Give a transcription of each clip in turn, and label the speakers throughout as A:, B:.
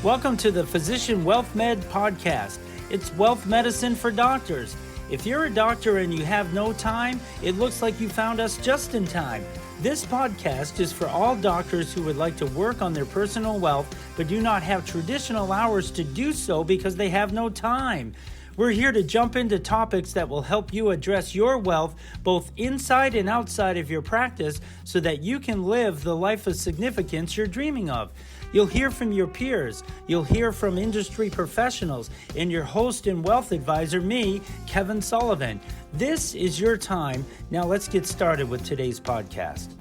A: Welcome to the Physician Wealth Med podcast. It's wealth medicine for doctors. If you're a doctor and you have no time, it looks like you found us just in time. This podcast is for all doctors who would like to work on their personal wealth, but do not have traditional hours to do so because they have no time. We're here to jump into topics that will help you address your wealth both inside and outside of your practice so that you can live the life of significance you're dreaming of. You'll hear from your peers, you'll hear from industry professionals, and your host and wealth advisor, me, Kevin Sullivan. This is your time. Now let's get started with today's podcast.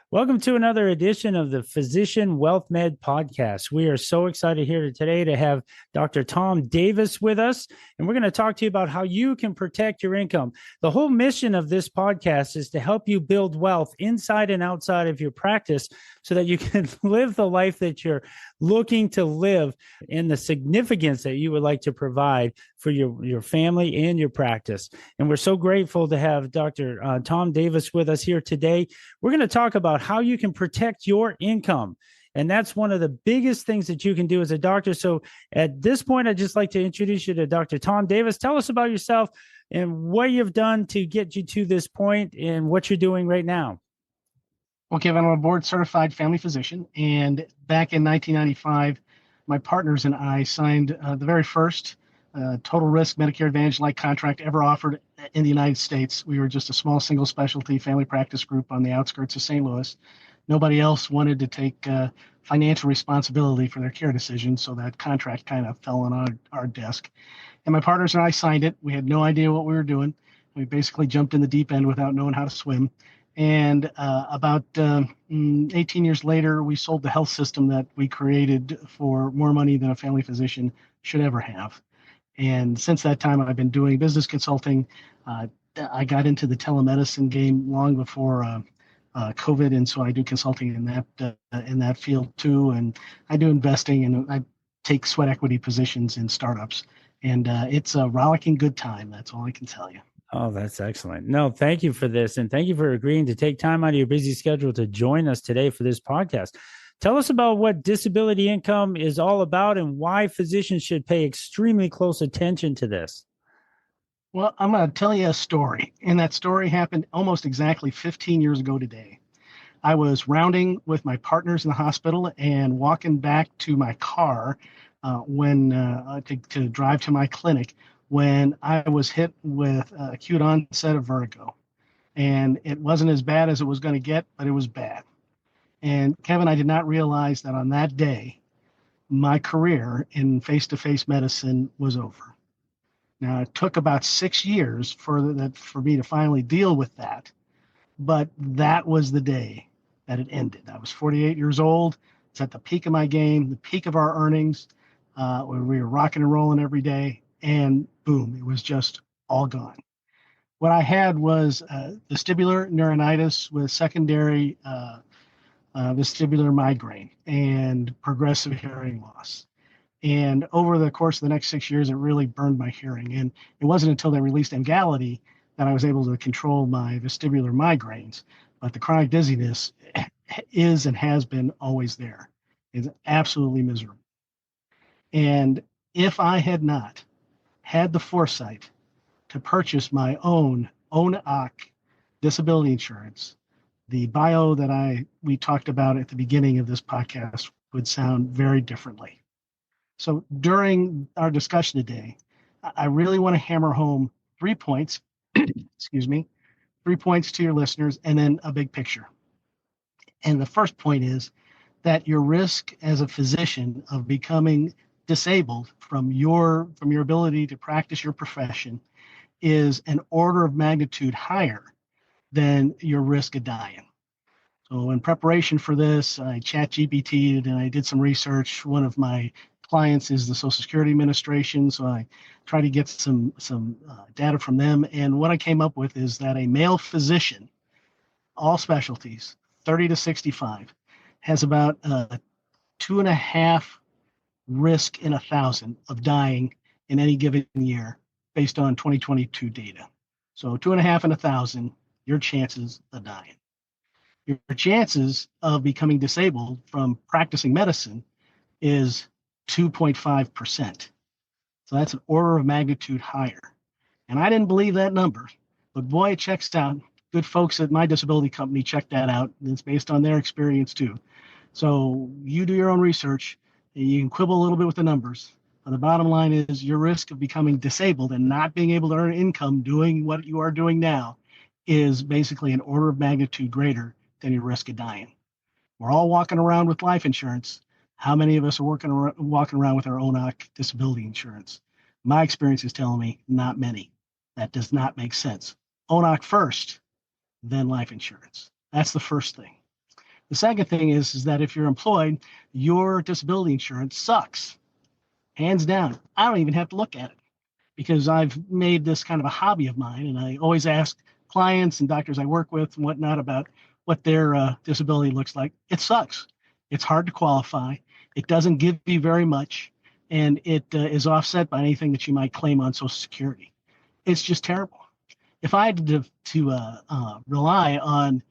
A: Welcome to another edition of the Physician Wealth Med podcast. We are so excited here today to have Dr. Tom Davis with us, and we're going to talk to you about how you can protect your income. The whole mission of this podcast is to help you build wealth inside and outside of your practice so that you can live the life that you're looking to live and the significance that you would like to provide for your family and your practice. And we're so grateful to have Dr. Tom Davis with us here today. We're going to talk about how you can protect your income. And that's one of the biggest things that you can do as a doctor. So at this point, I'd just like to introduce you to Dr. Tom Davis. Tell us about yourself and what you've done to get you to this point and what you're doing right now.
B: Well, Kevin, I'm a board-certified family physician, and back in 1995, my partners and I signed the very first total risk Medicare Advantage-like contract ever offered in the United States. We were just a small single specialty family practice group on the outskirts of St. Louis. Nobody else wanted to take financial responsibility for their care decisions, so that contract kind of fell on our desk. And my partners and I signed it. We had no idea what we were doing. We basically jumped in the deep end without knowing how to swim. And about 18 years later, we sold the health system that we created for more money than a family physician should ever have. And since that time, I've been doing business consulting. I got into the telemedicine game long before COVID, and so I do consulting in that field too. And I do investing, and I take sweat equity positions in startups. And it's a rollicking good time. That's all I can tell you.
A: Oh, that's excellent. No, thank you for this. And thank you for agreeing to take time out of your busy schedule to join us today for this podcast. Tell us about what disability income is all about and why physicians should pay extremely close attention to this.
B: Well, I'm going to tell you a story. And that story happened almost exactly 15 years ago today. I was rounding with my partners in the hospital and walking back to my car to drive to my clinic when I was hit with acute onset of vertigo. And it wasn't as bad as it was going to get, but it was bad. And Kevin, I did not realize that on that day, my career in face-to-face medicine was over. Now, it took about 6 years for me to finally deal with that, but that was the day that it ended. I was 48 years old. It's at the peak of my game, the peak of our earnings, when we were rocking and rolling every day. And boom, it was just all gone. What I had was vestibular neuritis with secondary vestibular migraine and progressive hearing loss. And over the course of the next 6 years, it really burned my hearing. And it wasn't until they released Emgality that I was able to control my vestibular migraines. But the chronic dizziness is and has been always there. It's absolutely miserable. And if I had not had the foresight to purchase my own OC disability insurance, the bio that we talked about at the beginning of this podcast would sound very differently. So during our discussion today, I really want to hammer home 3 points, 3 points to your listeners, and then a big picture. And the first point is that your risk as a physician of becoming disabled from your ability to practice your profession is an order of magnitude higher than your risk of dying. So in preparation for this, I ChatGPT'd and I did some research. One of my clients is the Social Security Administration, so I try to get some data from them. And what I came up with is that a male physician, all specialties, 30 to 65, has about 2.5 risk in 1,000 of dying in any given year based on 2022 data. So 2.5 in 1,000, your chances of dying. your chances of becoming disabled from practicing medicine is 2.5%. So that's an order of magnitude higher. And I didn't believe that number, but boy, it checks out. Good folks at my disability company checked that out. And it's based on their experience too. So you do your own research. You can quibble a little bit with the numbers. But the bottom line is your risk of becoming disabled and not being able to earn income doing what you are doing now is basically an order of magnitude greater than your risk of dying. We're all walking around with life insurance. How many of us are walking around with our own disability insurance? My experience is telling me not many. That does not make sense. ONOC first, then life insurance. That's the first thing. The second thing is that if you're employed, your disability insurance sucks. Hands down. I don't even have to look at it because I've made this kind of a hobby of mine. And I always ask clients and doctors I work with and whatnot about what their disability looks like. It sucks. It's hard to qualify. It doesn't give you very much. And it is offset by anything that you might claim on Social Security. It's just terrible. If I had to rely on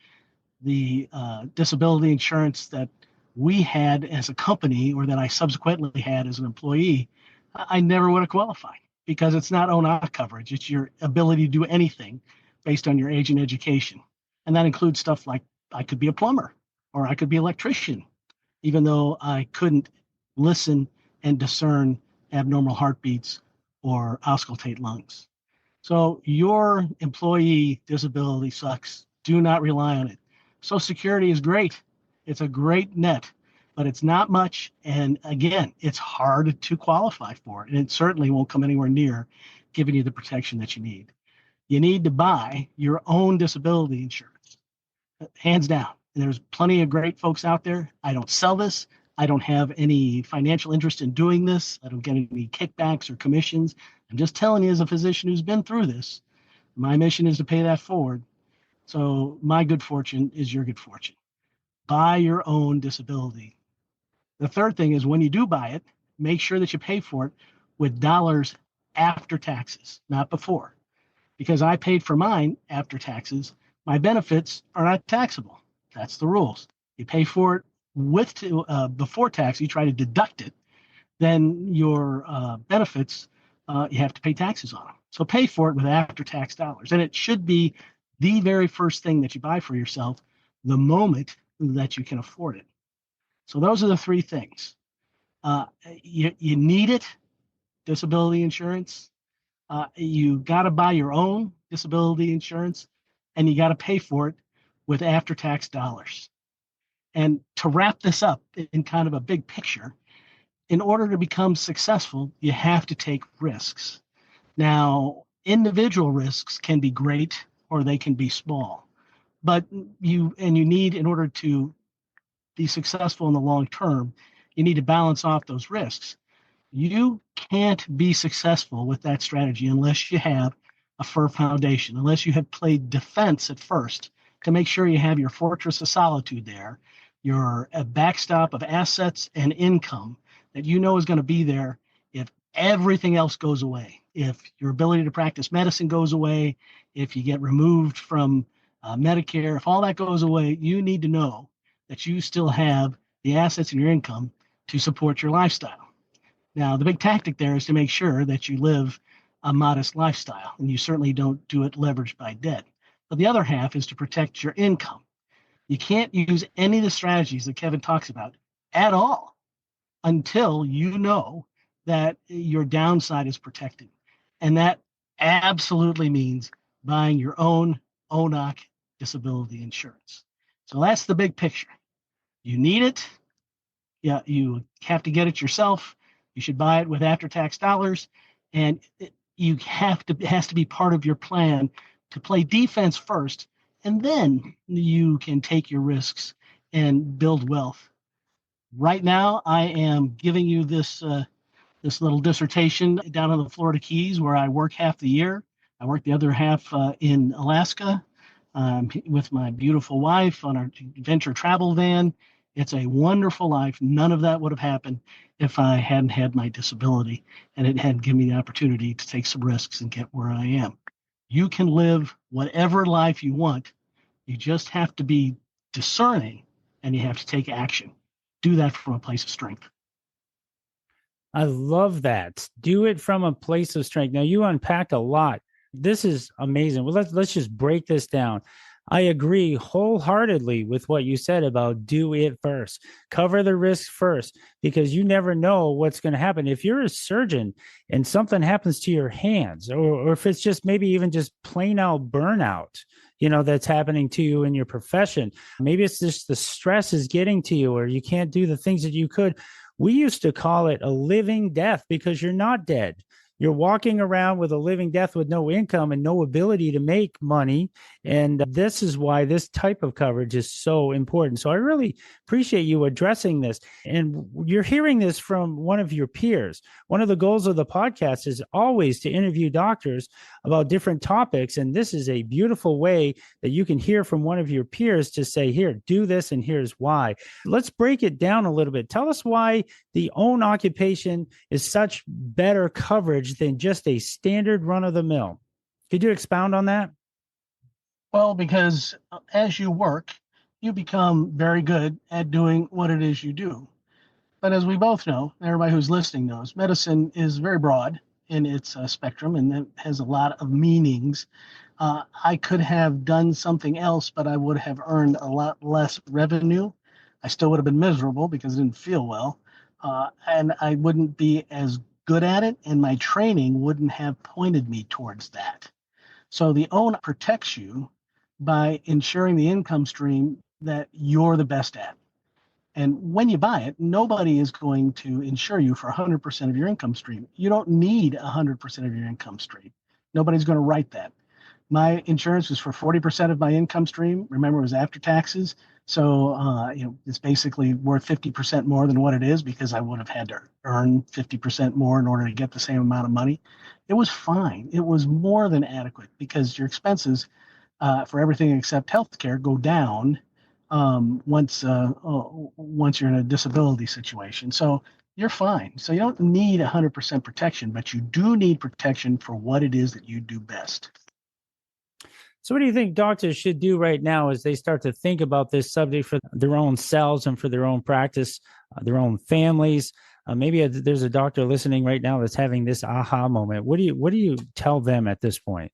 B: the disability insurance that we had as a company or that I subsequently had as an employee, I never would have qualified because it's not ONOC coverage. It's your ability to do anything based on your age and education. And that includes stuff like I could be a plumber or I could be an electrician, even though I couldn't listen and discern abnormal heartbeats or auscultate lungs. So your employee disability sucks. Do not rely on it. Social Security is great. It's a great net, but it's not much. And again, it's hard to qualify for it. And it certainly won't come anywhere near giving you the protection that you need. You need to buy your own disability insurance, hands down. And there's plenty of great folks out there. I don't sell this. I don't have any financial interest in doing this. I don't get any kickbacks or commissions. I'm just telling you, as a physician who's been through this, my mission is to pay that forward. So my good fortune is your good fortune. Buy your own disability. The third thing is when you do buy it, make sure that you pay for it with dollars after taxes, not before. Because I paid for mine after taxes, my benefits are not taxable. That's the rules. You pay for it before tax, you try to deduct it, then your benefits, you have to pay taxes on them. So pay for it with after-tax dollars. And it should be the very first thing that you buy for yourself the moment that you can afford it. So those are the three things. You need it, disability insurance. You got to buy your own disability insurance, and you got to pay for it with after-tax dollars. And to wrap this up in kind of a big picture, in order to become successful, you have to take risks. Now, individual risks can be great or they can be small, but you need, in order to be successful in the long term, you need to balance off those risks. You can't be successful with that strategy unless you have a firm foundation, unless you have played defense at first to make sure you have your fortress of solitude there, your backstop of assets and income that you know is going to be there if everything else goes away. If your ability to practice medicine goes away, if you get removed from Medicare, if all that goes away, you need to know that you still have the assets and your income to support your lifestyle. Now, the big tactic there is to make sure that you live a modest lifestyle, and you certainly don't do it leveraged by debt. But the other half is to protect your income. You can't use any of the strategies that Kevin talks about at all until you know that your downside is protected. And that absolutely means buying your own ONOC disability insurance. So that's the big picture. You need it. Yeah, you have to get it yourself. You should buy it with after-tax dollars. And it has to be part of your plan to play defense first, and then you can take your risks and build wealth. Right now, I am giving you this little dissertation down on the Florida Keys, where I work half the year. I work the other half in Alaska with my beautiful wife on our adventure travel van. It's a wonderful life. None of that would have happened if I hadn't had my disability and it hadn't given me the opportunity to take some risks and get where I am. You can live whatever life you want. You just have to be discerning, and you have to take action. Do that from a place of strength.
A: I love that. Do it from a place of strength. Now you unpacked a lot. This is amazing. Well, let's just break this down. I agree wholeheartedly with what you said about do it first. Cover the risk first, because you never know what's going to happen. If you're a surgeon and something happens to your hands, or if it's just maybe even just plain out burnout, that's happening to you in your profession. Maybe it's just the stress is getting to you, or you can't do the things that you could. We used to call it a living death, because you're not dead. You're walking around with a living death with no income and no ability to make money. And this is why this type of coverage is so important. So I really appreciate you addressing this. And you're hearing this from one of your peers. One of the goals of the podcast is always to interview doctors about different topics. And this is a beautiful way that you can hear from one of your peers to say, here, do this, and here's why. Let's break it down a little bit. Tell us why the own occupation is such better coverage than just a standard run of the mill. Could you expound on that?
B: Well, because as you work, you become very good at doing what it is you do. But as we both know, everybody who's listening knows, medicine is very broad in its spectrum, and it has a lot of meanings. I could have done something else, but I would have earned a lot less revenue. I still would have been miserable because it didn't feel well. And I wouldn't be as good at it, and my training wouldn't have pointed me towards that. So the own protects you by ensuring the income stream that you're the best at. And when you buy it, nobody is going to insure you for 100% of your income stream. You don't need 100% of your income stream. Nobody's going to write that. My insurance was for 40% of my income stream. Remember, it was after taxes. So, it's basically worth 50% more than what it is, because I would have had to earn 50% more in order to get the same amount of money. It was fine. It was more than adequate, because your expenses for everything except healthcare go down once you're in a disability situation. So you're fine. So you don't need 100% protection, but you do need protection for what it is that you do best.
A: So what do you think doctors should do right now as they start to think about this subject for their own selves and for their own practice, their own families? Maybe there's a doctor listening right now that's having this aha moment. What do you tell them at this point?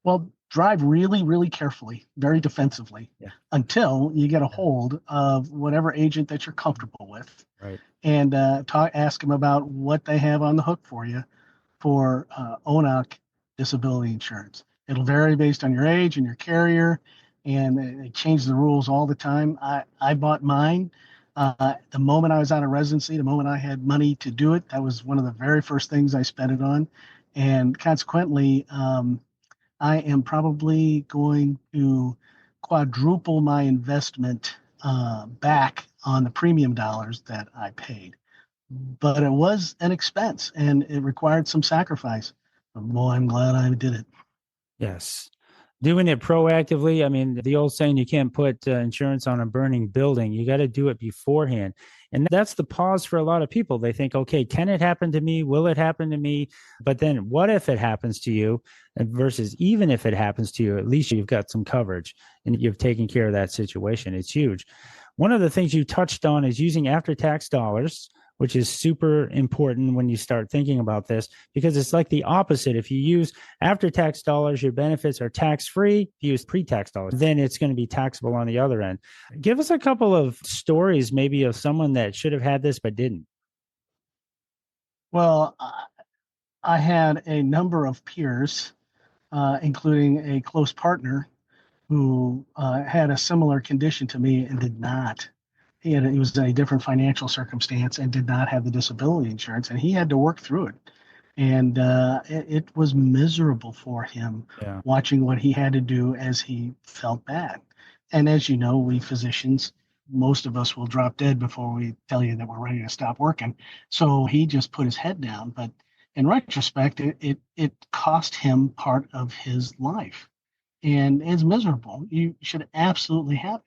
B: Well, drive really, really carefully, very defensively,
A: Yeah.
B: until you get a hold of whatever agent that you're comfortable with,
A: Right.
B: and ask them about what they have on the hook for you for ONOC disability insurance. It'll vary based on your age and your carrier, and they change the rules all the time. I bought mine the moment I was out of residency, the moment I had money to do it. That was one of the very first things I spent it on. And consequently, I am probably going to quadruple my investment back on the premium dollars that I paid. But it was an expense, and it required some sacrifice. But boy, I'm glad I did it.
A: Yes. Doing it proactively. I mean, the old saying, you can't put insurance on a burning building. You got to do it beforehand. And that's the pause for a lot of people. They think, okay, can it happen to me? Will it happen to me? But then what if it happens to you? And versus even if it happens to you, at least you've got some coverage and you've taken care of that situation. It's huge. One of the things you touched on is using after-tax dollars, which is super important when you start thinking about this, because it's like the opposite. If you use after-tax dollars, your benefits are tax-free. If you use pre-tax dollars, then it's going to be taxable on the other end. Give us a couple of stories maybe of someone that should have had this but didn't.
B: Well, I had a number of peers, including a close partner, who had a similar condition to me and did not. He was in a different financial circumstance and did not have the disability insurance, and he had to work through it. And it was miserable for him,
A: Yeah.
B: watching what he had to do as he felt bad. And as you know, we physicians, most of us will drop dead before we tell you that we're ready to stop working. So he just put his head down. But in retrospect, it cost him part of his life, and it's miserable. You should absolutely have it.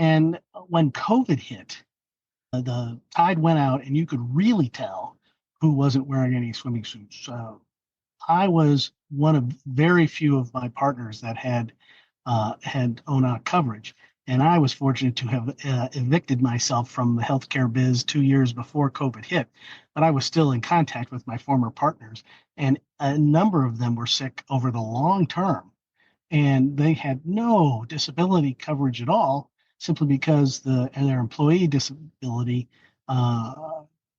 B: And when COVID hit, the tide went out, and you could really tell who wasn't wearing any swimming suits. I was one of very few of my partners that had ONOC coverage, And I was fortunate to have evicted myself from the healthcare biz 2 years before COVID hit, but I was still in contact with my former partners, and a number of them were sick over the long term, and they had no disability coverage at all, simply because their employee disability uh,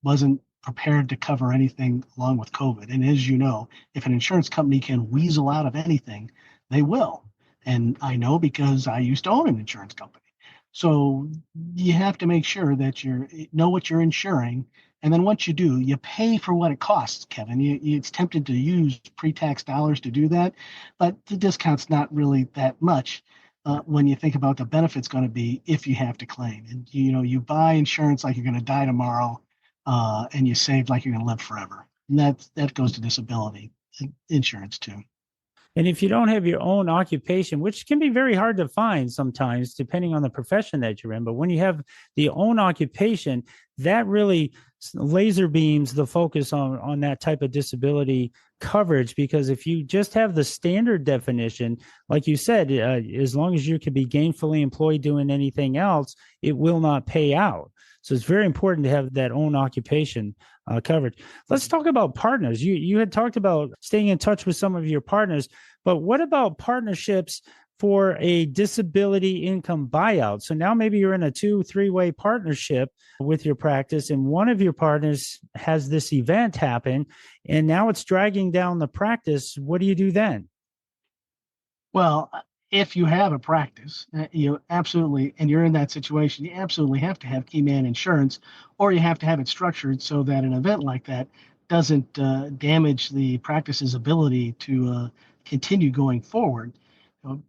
B: wasn't prepared to cover anything along with COVID. And as you know, if an insurance company can weasel out of anything, they will. And I know because I used to own an insurance company. So you have to make sure that you know what you're insuring. And then once you do, you pay for what it costs, Kevin. It's tempted to use pre-tax dollars to do that, but the discount's not really that much when you think about the benefits going to be if you have to claim. And you buy insurance like you're going to die tomorrow, and you save like you're going to live forever. And that goes to disability insurance too.
A: And if you don't have your own occupation, which can be very hard to find sometimes, depending on the profession that you're in, but when you have the own occupation, that really laser beams the focus on that type of disability coverage. Because if you just have the standard definition, like you said, as long as you can be gainfully employed doing anything else, it will not pay out. So it's very important to have that own occupation coverage. Let's talk about partners. You had talked about staying in touch with some of your partners, but what about partnerships for a disability income buyout? So now maybe you're in a 2-3-way partnership with your practice, and one of your partners has this event happen, and now it's dragging down the practice. What do you do then?
B: Well, if you have a practice, you absolutely, and you're in that situation, you absolutely have to have key man insurance, or you have to have it structured so that an event like that doesn't damage the practice's ability to continue going forward.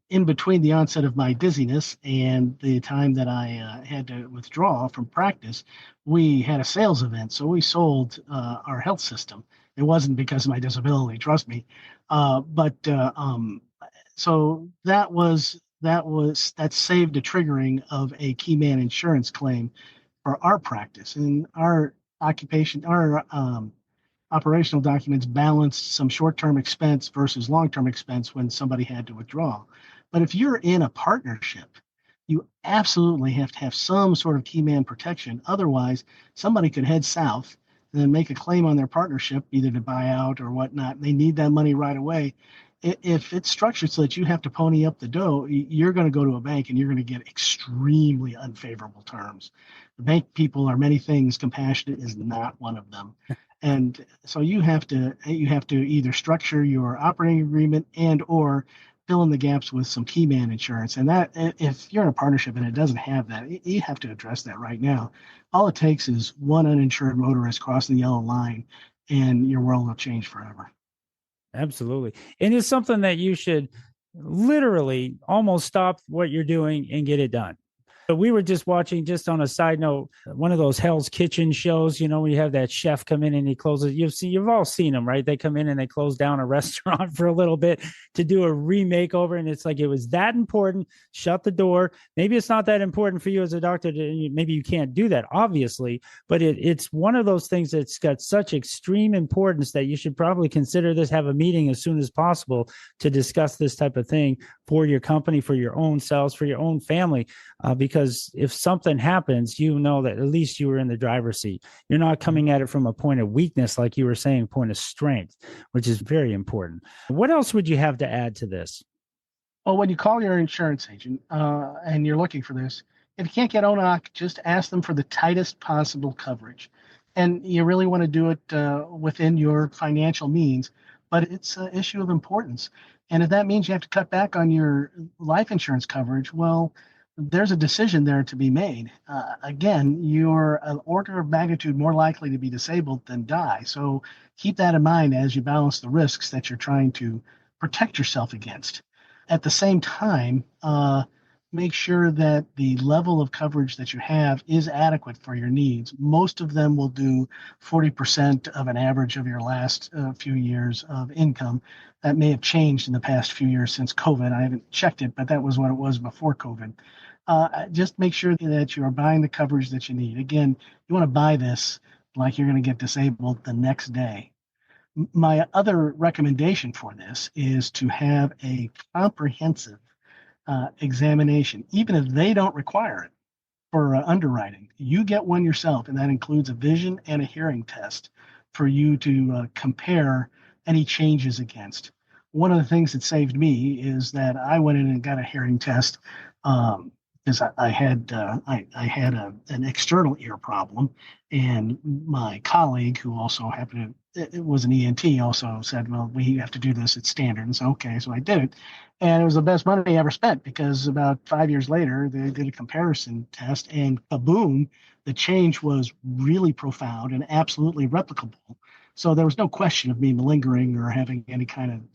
B: In between the onset of my dizziness and the time that I had to withdraw from practice, we had a sales event. So we sold our health system. It wasn't because of my disability, trust me, but so that saved a triggering of a key man insurance claim for our practice. And our occupation, our operational documents balanced some short-term expense versus long-term expense when somebody had to withdraw. But if you're in a partnership, you absolutely have to have some sort of key man protection. Otherwise, somebody could head south and then make a claim on their partnership, either to buy out or whatnot. They need that money right away. If it's structured so that you have to pony up the dough, you're going to go to a bank and you're going to get extremely unfavorable terms. The bank people are many things. Compassionate is not one of them. And so you have to either structure your operating agreement and or fill in the gaps with some key man insurance. And that, if you're in a partnership and it doesn't have that, you have to address that right now. All it takes is one uninsured motorist crossing the yellow line, and your world will change forever.
A: Absolutely. And it's something that you should literally almost stop what you're doing and get it done. But we were just watching, just on a side note, one of those Hell's Kitchen shows. We have that chef come in and he closes. You've all seen them, right? They come in and they close down a restaurant for a little bit to do a remake over. And it's like, it was that important. Shut the door. Maybe it's not that important for you as a doctor. Maybe you can't do that, obviously. But it's one of those things that's got such extreme importance that you should probably consider this, have a meeting as soon as possible to discuss this type of thing for your company, for your own selves, for your own family. Because if something happens, you know that at least you were in the driver's seat. You're not coming at it from a point of weakness, like you were saying, point of strength, which is very important. What else would you have to add to this?
B: Well, when you call your insurance agent and you're looking for this, if you can't get ONOC, just ask them for the tightest possible coverage. And you really want to do it within your financial means, but it's an issue of importance. And if that means you have to cut back on your life insurance coverage, well, there's a decision there to be made. Again, you're an order of magnitude more likely to be disabled than die. So keep that in mind as you balance the risks that you're trying to protect yourself against. At the same time, make sure that the level of coverage that you have is adequate for your needs. Most of them will do 40% of an average of your last few years of income. That may have changed in the past few years since COVID. I haven't checked it, but that was what it was before COVID. Just make sure that you are buying the coverage that you need. Again, you want to buy this like you're going to get disabled the next day. My other recommendation for this is to have a comprehensive examination, even if they don't require it for underwriting. You get one yourself, and that includes a vision and a hearing test for you to compare any changes against. One of the things that saved me is that I went in and got a hearing test because I had an external ear problem, and my colleague, who also happened to it was an ENT, also said, "Well, we have to do this. It's standard." And so, okay, so I did it, and it was the best money I ever spent because about 5 years later, they did a comparison test, and kaboom, the change was really profound and absolutely replicable. So there was no question of me malingering or having any kind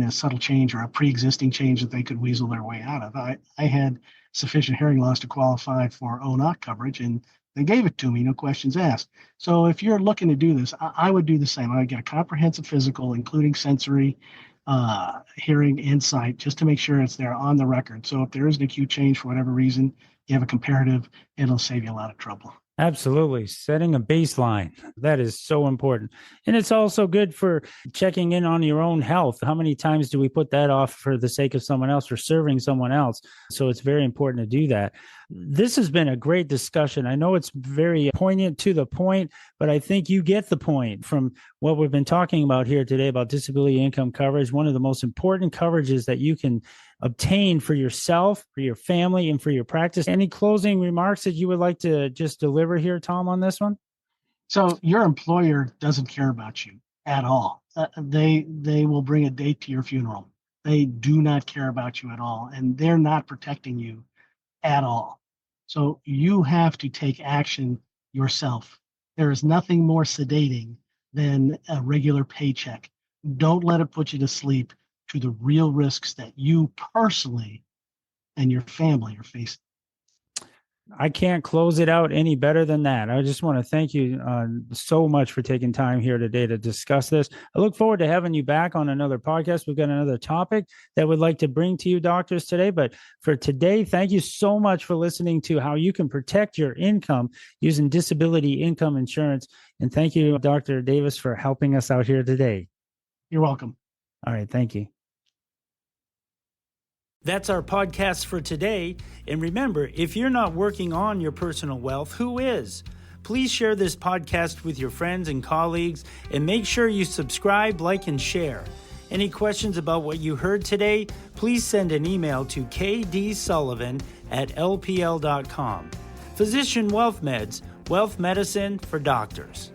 B: of subtle change or a pre-existing change that they could weasel their way out of. I had sufficient hearing loss to qualify for O-NOC coverage, and they gave it to me, no questions asked. So if you're looking to do this, I would do the same. I would get a comprehensive physical, including sensory, hearing, insight, just to make sure it's there on the record. So if there is an acute change for whatever reason, you have a comparative, it'll save you a lot of trouble.
A: Absolutely. Setting a baseline. That is so important. And it's also good for checking in on your own health. How many times do we put that off for the sake of someone else or serving someone else? So it's very important to do that. This has been a great discussion. I know it's very poignant to the point, but I think you get the point from what we've been talking about here today about disability income coverage. One of the most important coverages that you can obtain for yourself, for your family, and for your practice. Any closing remarks that you would like to just deliver here, Tom, on this one?
B: So your employer doesn't care about you at all. They will bring a date to your funeral. They do not care about you at all, and they're not protecting you at all. So you have to take action yourself. There is nothing more sedating than a regular paycheck. Don't let it put you to sleep to the real risks that you personally and your family are facing.
A: I can't close it out any better than that. I just want to thank you so much for taking time here today to discuss this. I look forward to having you back on another podcast. We've got another topic that we'd like to bring to you doctors today. But for today, thank you so much for listening to how you can protect your income using disability income insurance. And thank you, Dr. Davis, for helping us out here today.
B: You're welcome.
A: All right. Thank you. That's our podcast for today. And remember, if you're not working on your personal wealth, who is? Please share this podcast with your friends and colleagues, and make sure you subscribe, like, and share. Any questions about what you heard today, please send an email to kdsullivan@lpl.com. Physician Wealth Meds, wealth medicine for doctors.